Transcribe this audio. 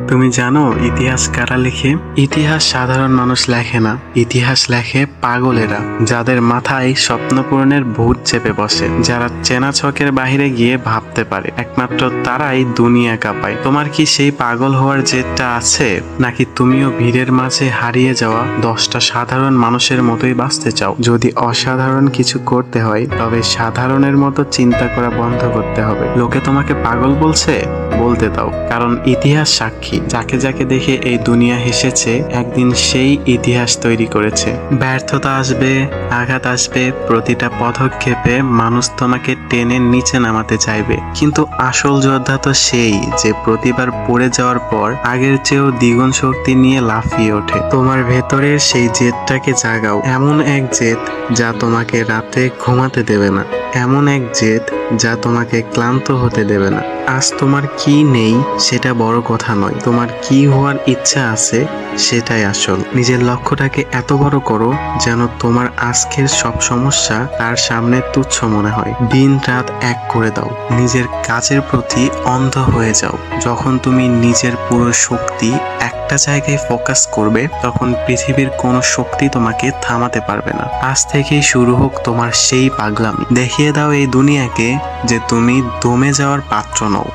তুমি জানো ইতিহাস কারা লেখে? ইতিহাস সাধারণ মানুষ লেখে না, ইতিহাস লেখে পাগলেরা, যাদের মাথায় স্বপ্ন পূরণের ভূত চেপে বসে, যারা চেনা ছকের বাহিরে গিয়ে ভাবতে পারে। একমাত্র তারাই দুনিয়া কাঁপায়। তোমার কি সেই পাগল হওয়ার জেদটা আছে, নাকি তুমিও ভিড়ের মাঝে হারিয়ে যাওয়া 10টা সাধারণ মানুষের মতোই বাঁচতে চাও? যদি অসাধারণ কিছু করতে হয়, তবে সাধারণের মতো চিন্তা করা বন্ধ করতে হবে। লোকে তোমাকে পাগল বলছে, বলতে দাও, কারণ ইতিহাস সাক্ষী। যাকে যাকে দেখে এই দুনিয়া হেসেছে, একদিন সেই ইতিহাস তৈরি করেছে। ব্যর্থতা আসবে, আঘাত আসবে, প্রতিটা পদক্ষেপে মানুষ তোমাকে টেনে নিচে নামাতে চাইবে, কিন্তু আসল যোদ্ধা তো সেই যে প্রতিবার পড়ে যাওয়ার পর আগের চেয়েও দ্বিগুণ শক্তি নিয়ে লাফিয়ে ওঠে। তোমার ভেতরের সেই জেদটাকে জাগাও, এমন এক জেদ যা তোমাকে রাতে ঘুমাতে দেবে না, এমন এক জেদ যা তোমাকে ক্লান্ত হতে দেবে না। আজ তোমার কি নেই সেটা বড় কথা নয়, তোমার কি হওয়ার ইচ্ছা আছে সেটাই আসল। নিজের লক্ষ্যটাকে এত বড় করো যেন তোমার আজকের সব সমস্যা তার সামনে তুচ্ছ মনে হয়। দিন রাত এক করে দাও, নিজের কাজের প্রতি অন্ধ হয়ে যাও। যখন তুমি নিজের পুরো শক্তি একটা জায়গায় ফোকাস করবে, তখন পৃথিবীর কোনো শক্তি তোমাকে থামাতে পারবে না। আজ থেকেই শুরু হোক তোমার সেই পাগলামি। দেখিয়ে দাও এই দুনিয়াকে যে তুমি দমে যাওয়ার পাত্র নও।